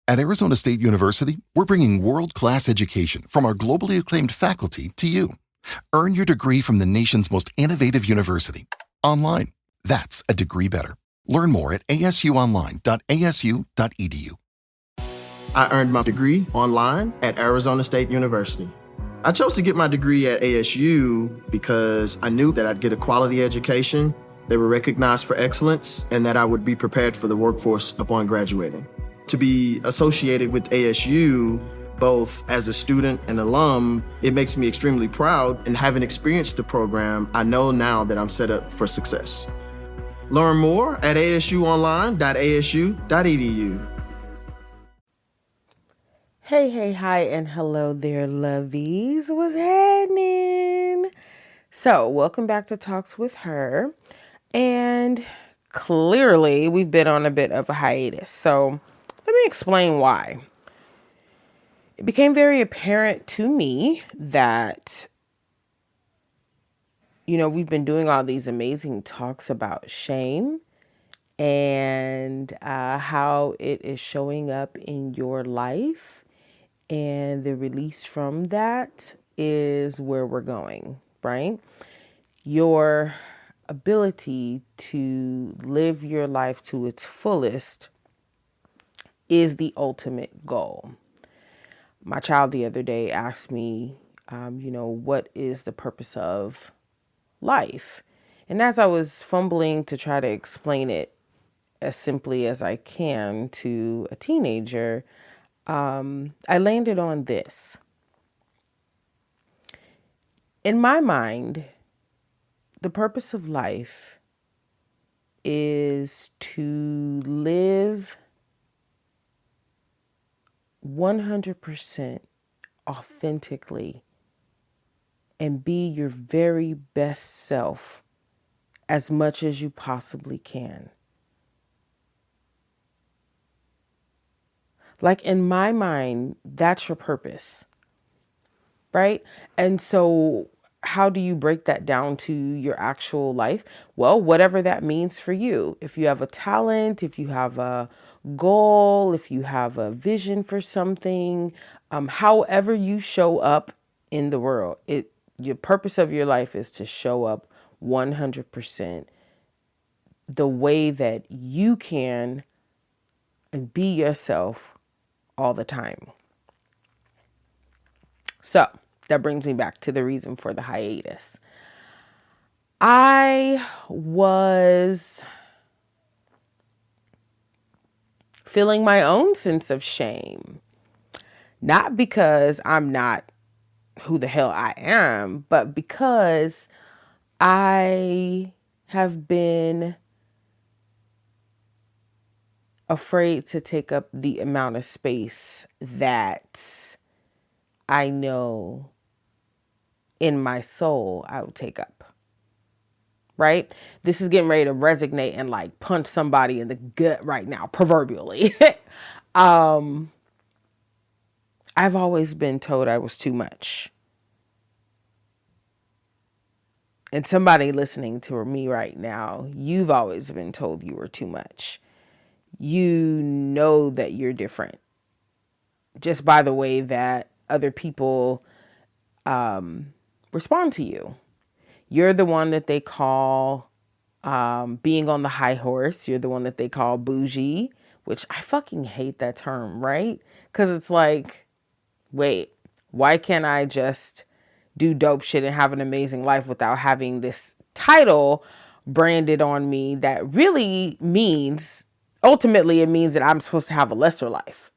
At Arizona State University, we're bringing world-class education from our globally acclaimed faculty to you. Earn your degree from the nation's most innovative university. Online. That's a degree better. Learn more at asuonline.asu.edu. I earned my degree online at Arizona State University. I chose to get my degree at ASU because I knew that I'd get a quality education, they were recognized for excellence, and that I would be prepared for the workforce upon graduating. To be associated with ASU, both as a student and alum, it makes me extremely proud, and having experienced the program, I know now that I'm set up for success. Learn more at asuonline.asu.edu. Hey, hi, and hello there, lovies. What's happening? So, welcome back to Talks with Her. And clearly, we've been on a bit of a hiatus. So, let me explain why. It became very apparent to me that, we've been doing all these amazing talks about shame and how it is showing up in your life. And the release from that is where we're going, right? Your ability to live your life to its fullest is the ultimate goal. My child the other day asked me, what is the purpose of life? And as I was fumbling to try to explain it as simply as I can to a teenager, I landed on this. In my mind, the purpose of life is to live 100% authentically and be your very best self as much as you possibly can. Like, in my mind, that's your purpose, right? And so how do you break that down to your actual life? Well, whatever that means for you. If you have a talent, if you have a goal, if you have a vision for something, however you show up in the world, your purpose of your life is to show up 100% the way that you can and be yourself all the time. So that brings me back to the reason for the hiatus. I was feeling my own sense of shame, not because I'm not who the hell I am, but because I have been afraid to take up the amount of space that I know in my soul I would take up. Right? This is getting ready to resonate and like punch somebody in the gut right now, proverbially. I've always been told I was too much. And somebody listening to me right now, you've always been told you were too much. You know that you're different just by the way that other people respond to you. You're the one that they call being on the high horse. You're the one that they call bougie, which I fucking hate that term, right? Because it's like, wait, why can't I just do dope shit and have an amazing life without having this title branded on me that really means, ultimately, it means that I'm supposed to have a lesser life.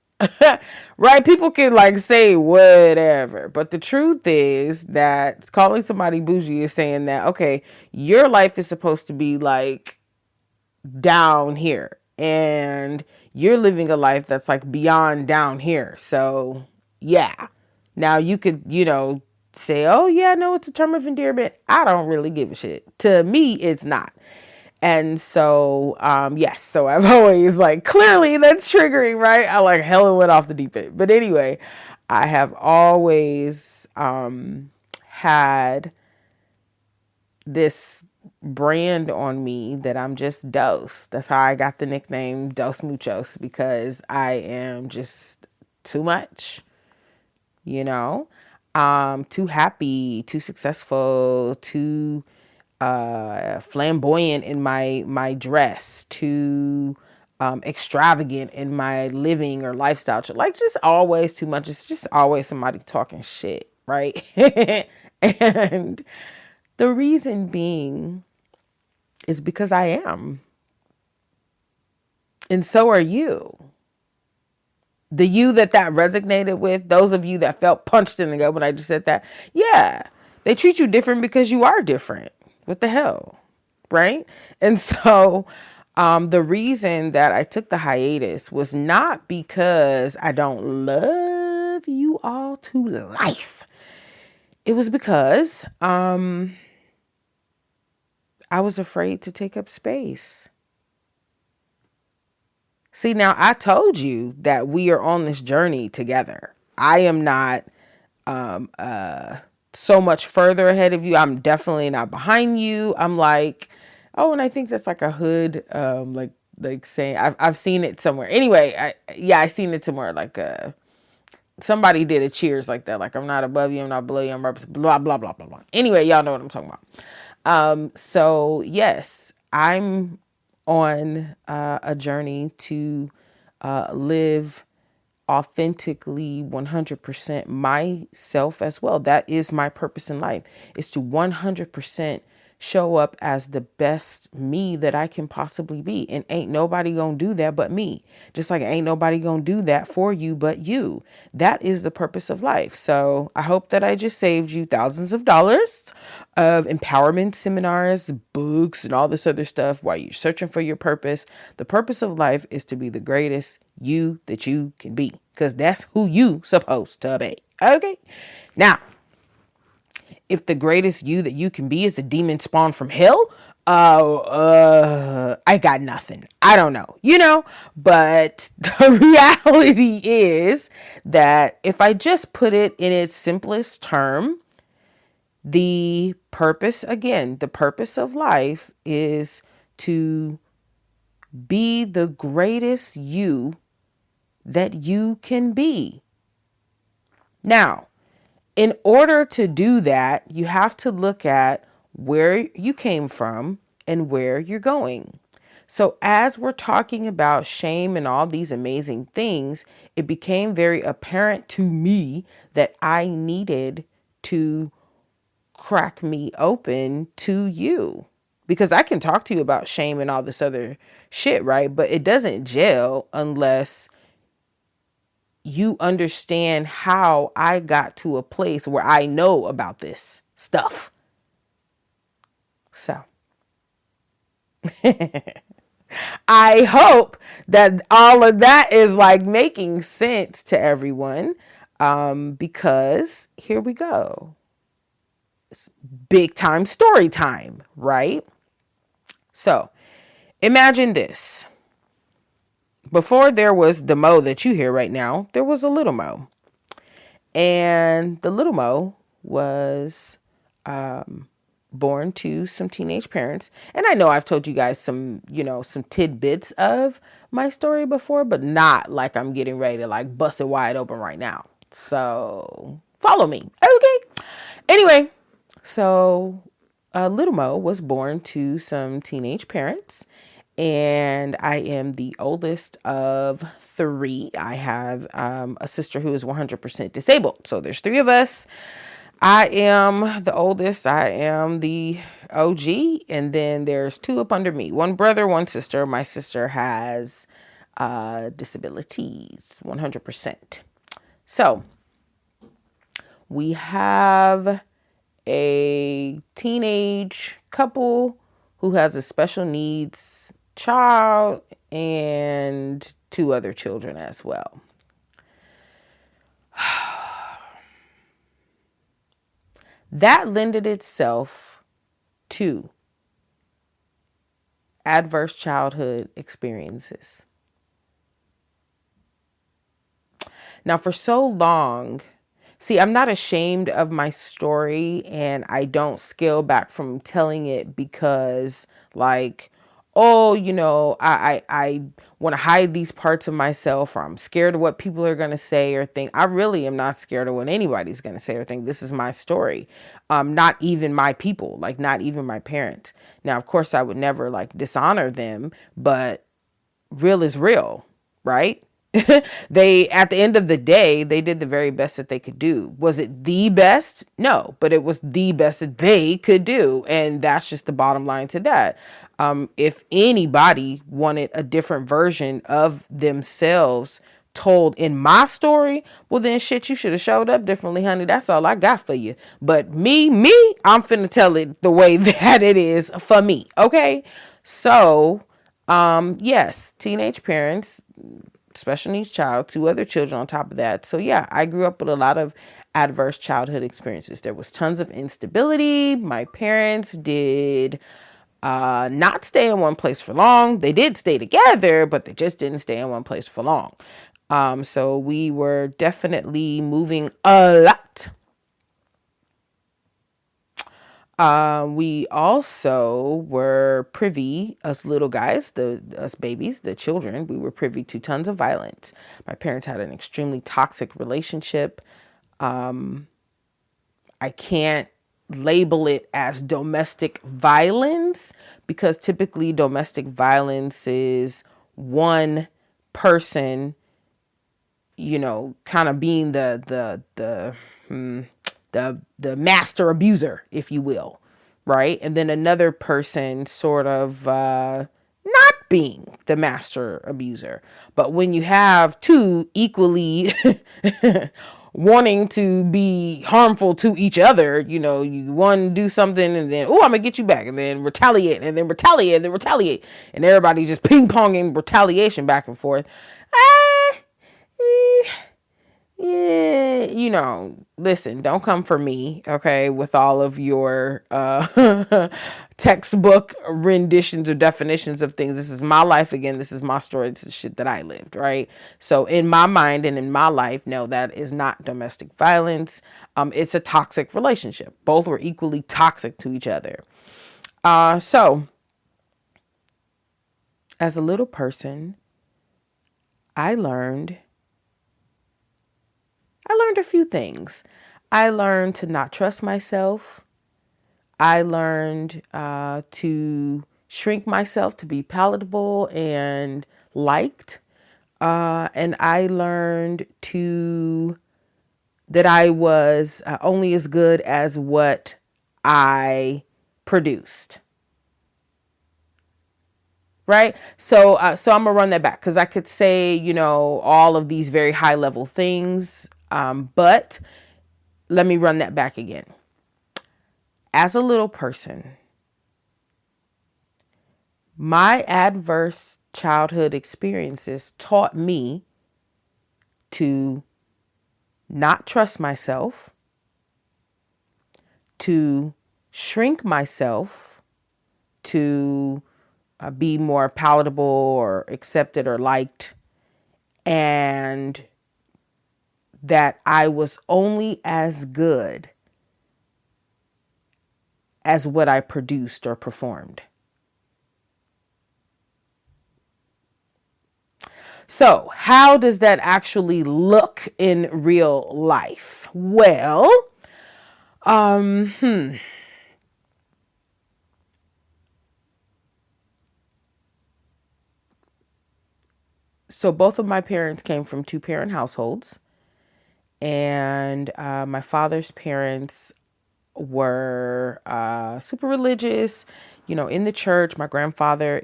Right? People can like say whatever, but the truth is that calling somebody bougie is saying that, okay, your life is supposed to be like down here and you're living a life that's like beyond down here. So yeah, now you could, say, oh yeah, no, it's a term of endearment. I don't really give a shit. To me, it's not. And so, yes, so I've always like, clearly that's triggering, right? I like hella went off the deep end. But anyway, I have always had this brand on me that I'm just Dos. That's how I got the nickname Dos Muchos, because I am just too much, too happy, too successful, too flamboyant in my dress, too extravagant in my living or lifestyle. Like, just always too much. It's just always somebody talking shit, right? And the reason being is because I am. And so are you. The you that resonated with, those of you that felt punched in the gut when I just said that, yeah, they treat you different because you are different. What the hell, right? And so the reason that I took the hiatus was not because I don't love you all to life. It was because I was afraid to take up space. See, now I told you that we are on this journey together. I am not so much further ahead of you. I'm definitely not behind you. I'm like, oh, and I think that's like a hood, like saying, I've seen it somewhere. Anyway, I seen it somewhere. Like somebody did a cheers like that. Like, I'm not above you, I'm not below you, I'm blah blah blah blah blah. Anyway, y'all know what I'm talking about. So yes, I'm on a journey to live authentically 100% myself as well. That is my purpose in life, is to 100% show up as the best me that I can possibly be. And ain't nobody gonna do that but me. Just like ain't nobody gonna do that for you but you. That is the purpose of life. So I hope that I just saved you thousands of dollars of empowerment seminars, books, and all this other stuff while you're searching for your purpose. The purpose of life is to be the greatest you that you can be, because that's who you supposed to be. Okay? Now, if the greatest you that you can be is a demon spawned from hell, I got nothing. I don't know, but the reality is that if I just put it in its simplest term, the purpose of life is to be the greatest you that you can be. Now, in order to do that, you have to look at where you came from and where you're going. So as we're talking about shame and all these amazing things, it became very apparent to me that I needed to crack me open to you, because I can talk to you about shame and all this other shit, right? But it doesn't gel unless you understand how I got to a place where I know about this stuff. So I hope that all of that is like making sense to everyone, because here we go. It's big time story time, right? So imagine this. Before there was the Mo that you hear right now, there was a little Mo. And the little Mo was born to some teenage parents. And I know I've told you guys some tidbits of my story before, but not like I'm getting ready to like bust it wide open right now. So follow me. Okay. Anyway, so little Mo was born to some teenage parents. And I am the oldest of three. I have a sister who is 100% disabled. So there's three of us. I am the oldest. I am the OG. And then there's two up under me. One brother, one sister. My sister has disabilities, 100%. So we have a teenage couple who has a special needs child and two other children as well. That lended itself to adverse childhood experiences. Now, for so long, See, I'm not ashamed of my story, and I don't scale back from telling it because, like, oh, I want to hide these parts of myself, or I'm scared of what people are going to say or think. I really am not scared of what anybody's going to say or think. This is my story. Not even my people, like not even my parents. Now, of course, I would never like dishonor them, but real is real, right? They, at the end of the day, they did the very best that they could do. Was it the best? No, but it was the best that they could do. And that's just the bottom line to that. If anybody wanted a different version of themselves told in my story, well then shit, you should have showed up differently, honey. That's all I got for you. But me, I'm finna tell it the way that it is for me. Okay. So, yes, teenage parents, special needs child, 2 other children on top of that. So yeah, I grew up with a lot of adverse childhood experiences. There was tons of instability. My parents did not stay in one place for long. They did stay together, but they just didn't stay in one place for long. So we were definitely moving a lot. We also were privy, us little guys, us babies, the children, we were privy to tons of violence. My parents had an extremely toxic relationship. I can't label it as domestic violence because typically domestic violence is one person, kind of being the master abuser, if you will, right? And then another person sort of not being the master abuser. But when you have 2 equally wanting to be harmful to each other, you one do something and then, oh, I'm gonna get you back, and then retaliate, and then retaliate, and then retaliate, and everybody's just ping-ponging retaliation back and forth. Yeah, listen, don't come for me, okay, with all of your textbook renditions or definitions of things. This is my life again. This is my story. This is shit that I lived, right? So in my mind and in my life, no, that is not domestic violence. It's a toxic relationship. Both were equally toxic to each other. So as a little person, I learned a few things. I learned to not trust myself. I learned to shrink myself to be palatable and liked. And I learned that I was only as good as what I produced. Right. So I'm gonna run that back because I could say, all of these very high level things. But let me run that back again. As a little person, my adverse childhood experiences taught me to not trust myself, to shrink myself, to be more palatable or accepted or liked, and that I was only as good as what I produced or performed. So, how does that actually look in real life? Well, So both of my parents came from 2-parent households. And my father's parents were super religious, in the church. My grandfather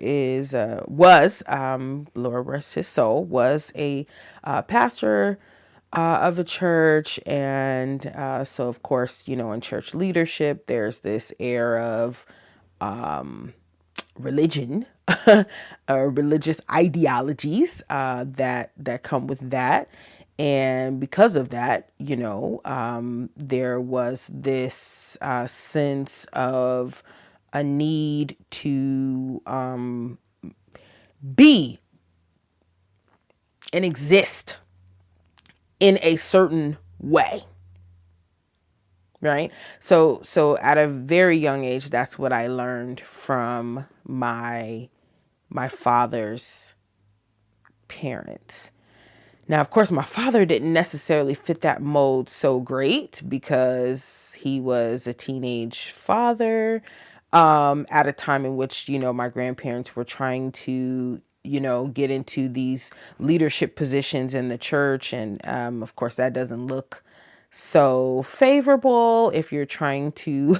was, Lord rest his soul, was a pastor of a church. And so, of course, in church leadership, there's this air of religion, religious ideologies that come with that. And because of that, there was this sense of a need to be and exist in a certain way, right? So at a very young age, that's what I learned from my father's parents. Now, of course, my father didn't necessarily fit that mold so great because he was a teenage father at a time in which, my grandparents were trying to, get into these leadership positions in the church. And of course, that doesn't look so favorable if you're trying to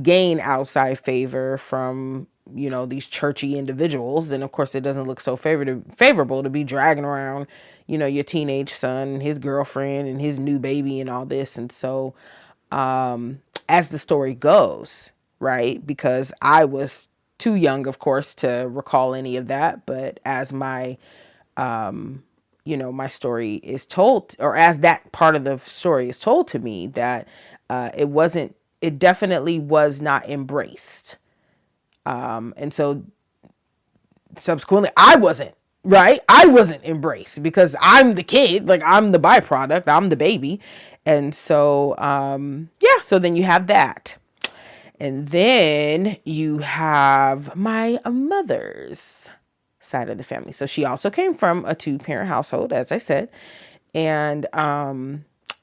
gain outside favor from these churchy individuals. And of course it doesn't look so favorable to be dragging around your teenage son, his girlfriend, and his new baby and all this. And so as the story goes, right, because I was too young, of course, to recall any of that, but as my my story is told, or as that part of the story is told to me, that it definitely was not embraced. And so subsequently, I wasn't, right? I wasn't embraced because I'm the kid, like I'm the byproduct, I'm the baby. And so, so then you have that. And then you have my mother's side of the family. So she also came from a 2-parent household, as I said. And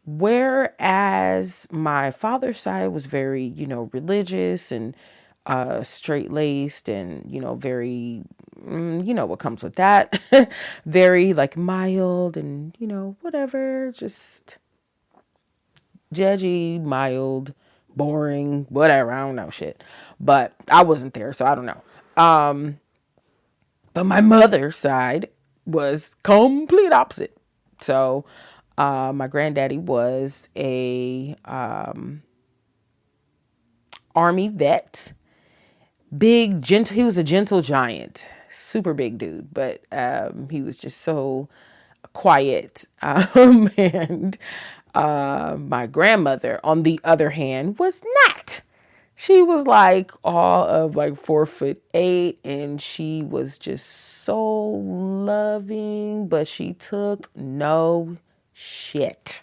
whereas my father's side was very, religious and straight-laced and, very, what comes with that, very like mild and, whatever, just judgy, mild, boring, whatever. I don't know shit. But I wasn't there, so I don't know. But my mother's side was complete opposite. So my granddaddy was a Army vet. Big, gentle. He was a gentle giant. Super big dude. But he was just so quiet. And my grandmother, on the other hand, was not. She was like all of like 4'8", and she was just so loving, but she took no shit.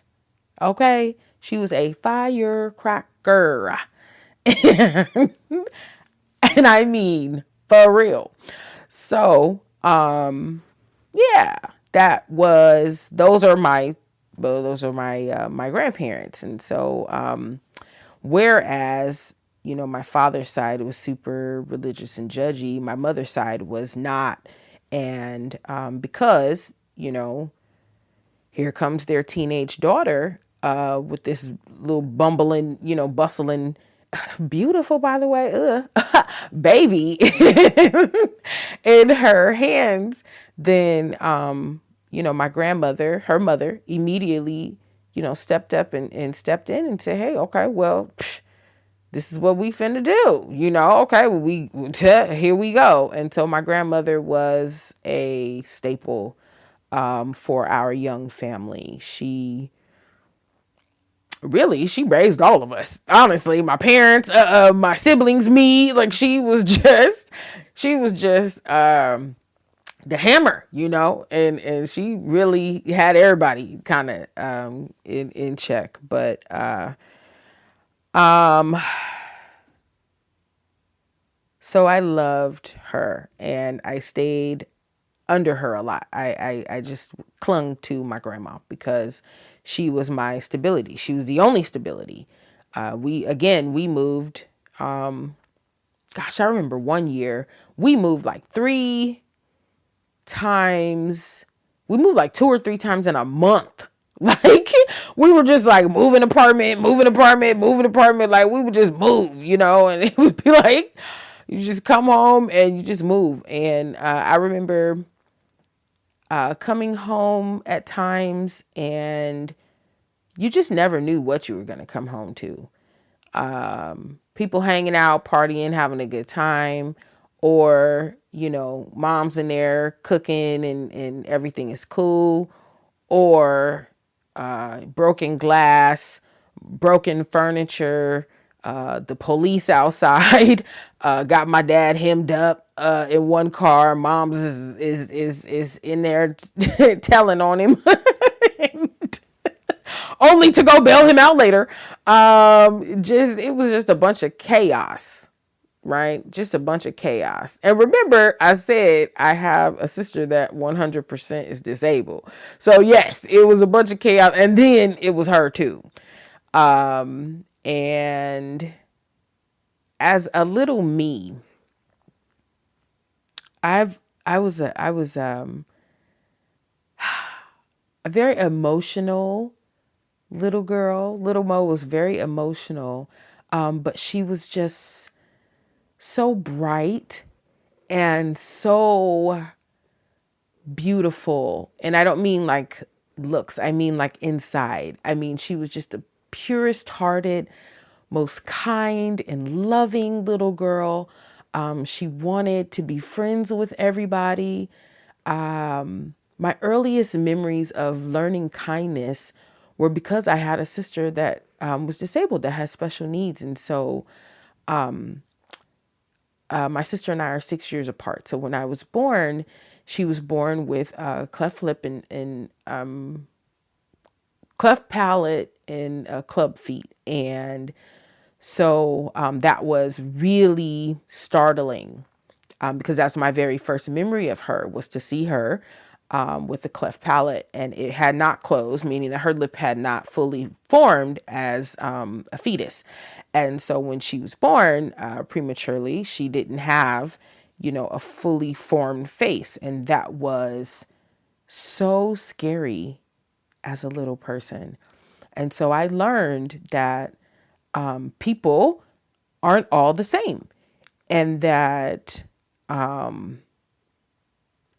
Okay? She was a firecracker. And I mean, for real. So, yeah, those are my my grandparents. And so, whereas, my father's side was super religious and judgy, my mother's side was not. And because, here comes their teenage daughter with this little bumbling, bustling, beautiful, by the way, baby in her hands, then, my grandmother, her mother, immediately, stepped up and stepped in and said, hey, okay, well, this is what we finna do, okay, well, here we go. And so my grandmother was a staple for our young family. She raised all of us. Honestly, my parents, my siblings, me, like she was just the hammer, and she really had everybody kind of in check. But so I loved her and I stayed under her a lot. I just clung to my grandma because she was my stability. She was the only stability. We moved. I remember one year we moved like 3 times. We moved like 2 or 3 times in a month. Like we were just like moving apartment. Like we would just move, and it would be like, you just come home and you just move. And I remember coming home at times and you just never knew what you were going to come home to. People hanging out, partying, having a good time, or, mom's in there cooking and everything is cool, or broken glass, broken furniture, the police outside got my dad hemmed up in one car. Mom's is in there telling on him. only to go bail him out later. It was just a bunch of chaos, right? Just a bunch of chaos. And remember, I said I have a sister that 100% is disabled. So yes, it was a bunch of chaos. And then it was her too. And as a little me, I was a very emotional little girl. Little Mo was very emotional, but she was just so bright and so beautiful. And I don't mean like looks, I mean like inside. I mean, she was just the purest hearted, most kind and loving little girl. She wanted to be friends with everybody. My earliest memories of learning kindness were because I had a sister that was disabled, that has special needs. And so my sister and I are 6 years apart. So when I was born, she was born with cleft lip and cleft palate and club feet. And so that was really startling because that's my very first memory of her, was to see her with a cleft palate, and it had not closed, meaning that her lip had not fully formed as a fetus. And so when she was born prematurely, she didn't have, a fully formed face. And that was so scary as a little person. And so I learned that people aren't all the same, and that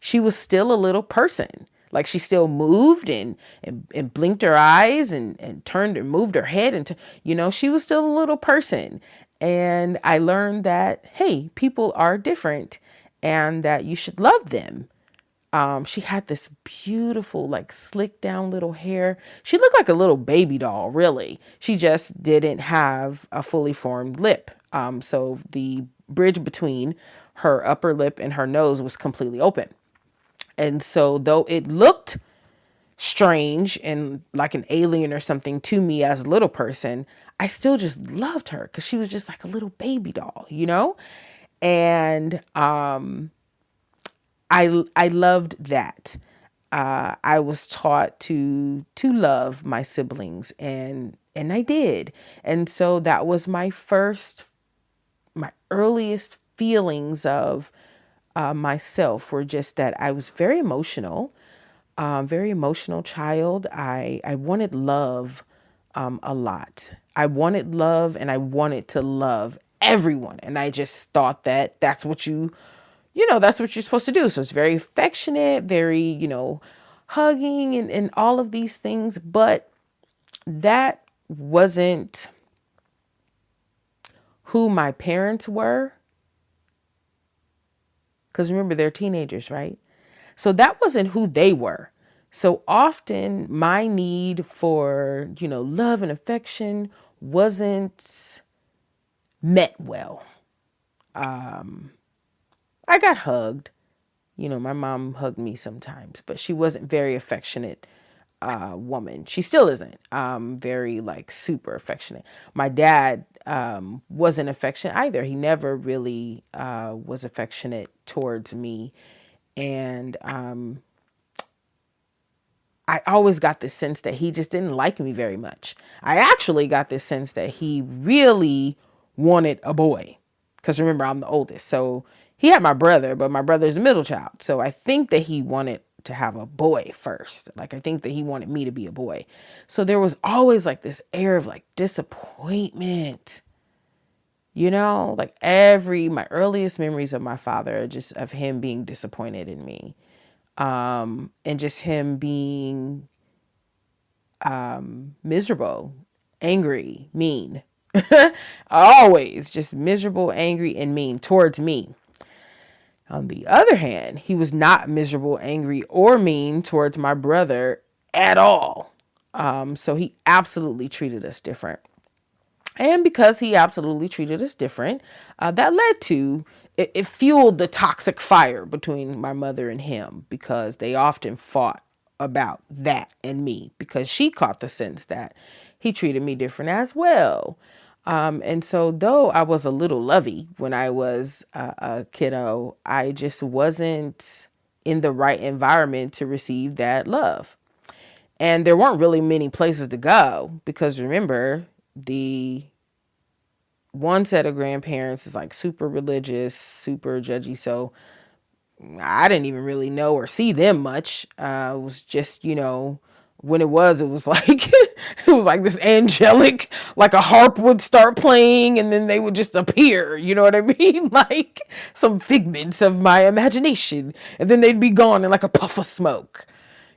she was still a little person. Like, she still moved and blinked her eyes and turned and moved her head. And, she was still a little person. And I learned that, hey, people are different and that you should love them. She had this beautiful, like, slicked down little hair. She looked like a little baby doll, really. She just didn't have a fully formed lip. So the bridge between her upper lip and her nose was completely open. And so though it looked strange and like an alien or something to me as a little person, I still just loved her because she was just like a little baby doll, And I loved that. I was taught to love my siblings, and I did. And so that was my earliest feelings of myself, were just that I was very emotional child. I wanted love a lot. I wanted love, and I wanted to love everyone. And I just thought that that's what that's what you're supposed to do. So it's very affectionate, very, hugging and all of these things. But that wasn't who my parents were. Because remember, they're teenagers, right? So that wasn't who they were. So often my need for, love and affection wasn't met well. I got hugged. My mom hugged me sometimes, but she wasn't very affectionate woman. She still isn't very, like, super affectionate. My dad wasn't affectionate either. He never really was affectionate towards me. And I always got this sense that he just didn't like me very much. I actually got this sense that he really wanted a boy. Because remember, I'm the oldest. So he had my brother, but my brother's a middle child. So I think that he wanted to have a boy first. Like, I think that he wanted me to be a boy. So there was always like this air of like disappointment. Like my earliest memories of my father are just of him being disappointed in me. And just him being miserable, angry, mean. Always just miserable, angry, and mean towards me. On the other hand, he was not miserable, angry, or mean towards my brother at all. So he absolutely treated us different. And because he absolutely treated us different, that led to, it fueled the toxic fire between my mother and him, because they often fought about that and me, because she caught the sense that he treated me different as well. And so though I was a little lovey when I was a kiddo, I just wasn't in the right environment to receive that love. And there weren't really many places to go, because remember, the one set of grandparents is like super religious, super judgy. So I didn't even really know or see them much. It was just, when it was like, it was like this angelic, like a harp would start playing and then they would just appear. You know what I mean? Like some figments of my imagination. And then they'd be gone in like a puff of smoke,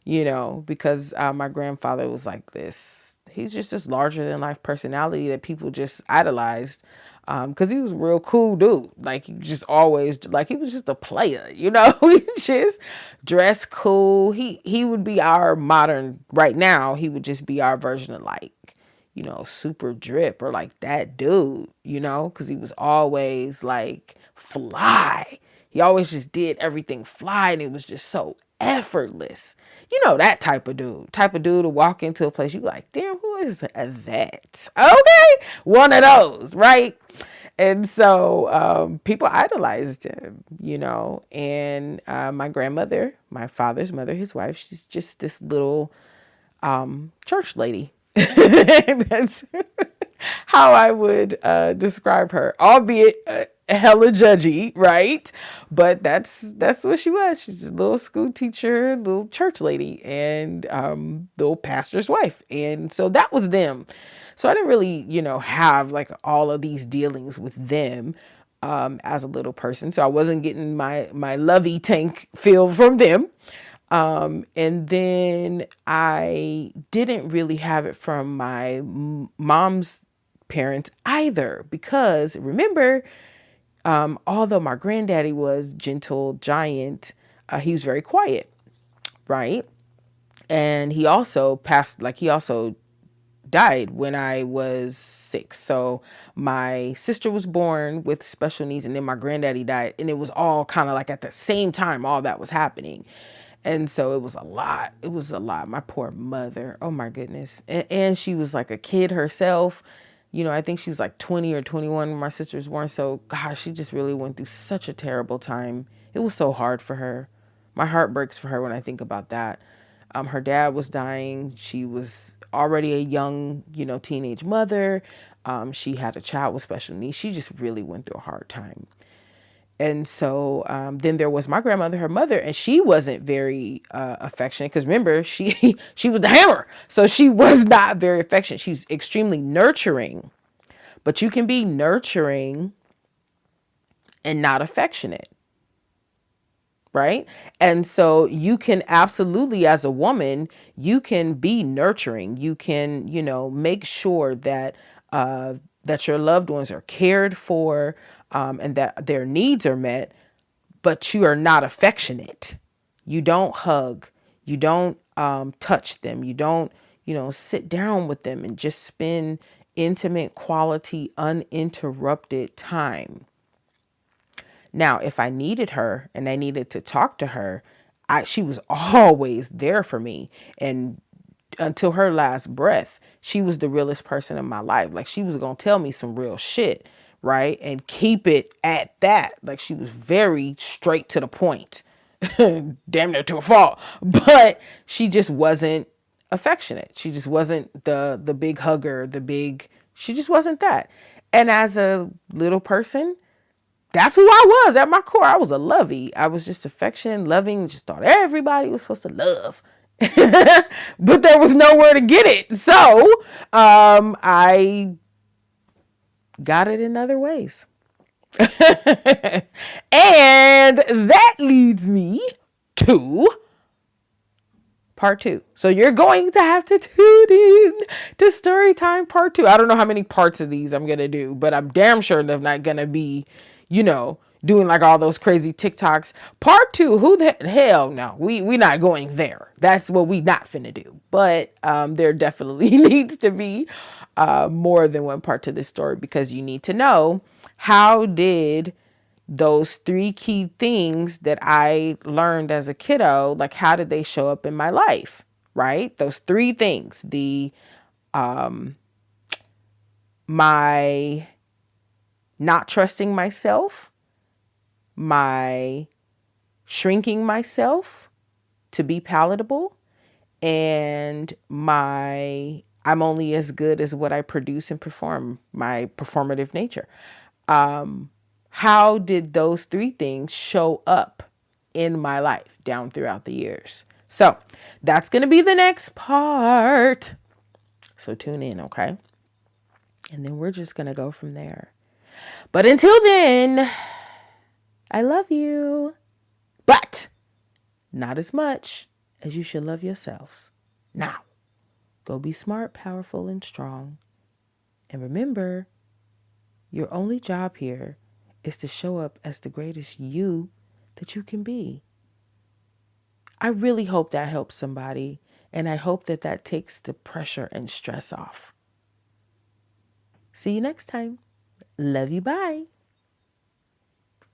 because my grandfather was like this. He's just this larger than life personality that people just idolized. Cause he was a real cool dude. Like he just always, like he was just a player, he just dressed cool. He would be our modern, right now, he would just be our version of like, super drip or like that dude, cause he was always like fly. He always just did everything fly and it was just so effortless. That type of dude to walk into a place, you like, damn, who is that? Okay. One of those, right? And so people idolized him, and my grandmother, my father's mother, his wife, she's just this little church lady. That's how I would describe her, albeit hella judgy, right? But that's what she was. She's a little school teacher, little church lady, and little pastor's wife. And so that was them. So I didn't really, have like all of these dealings with them as a little person. So I wasn't getting my lovey tank feel from them. And then I didn't really have it from my mom's parents either, because remember, although my granddaddy was gentle giant, he was very quiet, right? And he also died when I was 6. So my sister was born with special needs, and then my granddaddy died, and it was all kind of like at the same time, all that was happening. And so it was a lot. It was a lot. My poor mother. Oh my goodness. And she was like a kid herself. I think she was like 20 or 21 when my sister was born. So gosh, she just really went through such a terrible time. It was so hard for her. My heart breaks for her when I think about that. Her dad was dying. She was already a young, teenage mother. She had a child with special needs. She just really went through a hard time. And so then there was my grandmother, her mother, and she wasn't very affectionate, because remember, she was the hammer. So she was not very affectionate. She's extremely nurturing, but you can be nurturing and not affectionate, right? And so you can absolutely, as a woman, you can be nurturing. You can, make sure that that your loved ones are cared for, and that their needs are met, but you are not affectionate. You don't hug. You don't touch them. You don't, sit down with them and just spend intimate, quality, uninterrupted time. Now, if I needed her and I needed to talk to her, she was always there for me. And until her last breath, she was the realest person in my life. Like, she was going to tell me some real shit, right? And keep it at that. Like, she was very straight to the point, damn near to a fault. But she just wasn't affectionate. She just wasn't the big hugger, she just wasn't that. And as a little person, that's who I was at my core. I was a lovey. I was just affectionate, loving, just thought everybody was supposed to love. But there was nowhere to get it. So I got it in other ways. And that leads me to part 2. So you're going to have to tune in to Storytime part 2. I don't know how many parts of these I'm going to do, but I'm damn sure I'm not going to be, doing like all those crazy TikToks. Part 2, who the hell? No, we not going there. That's what we not finna do. But there definitely needs to be more than one part to this story, because you need to know, how did those 3 key things that I learned as a kiddo, like how did they show up in my life, right? Those 3 things, my not trusting myself, my shrinking myself to be palatable, and I'm only as good as what I produce and perform, my performative nature. How did those 3 things show up in my life down throughout the years? So that's going to be the next part. So tune in, okay? And then we're just going to go from there. But until then, I love you, but not as much as you should love yourselves. Now, go be smart, powerful, and strong. And remember, your only job here is to show up as the greatest you that you can be. I really hope that helps somebody, and I hope that that takes the pressure and stress off. See you next time. Love you. Bye.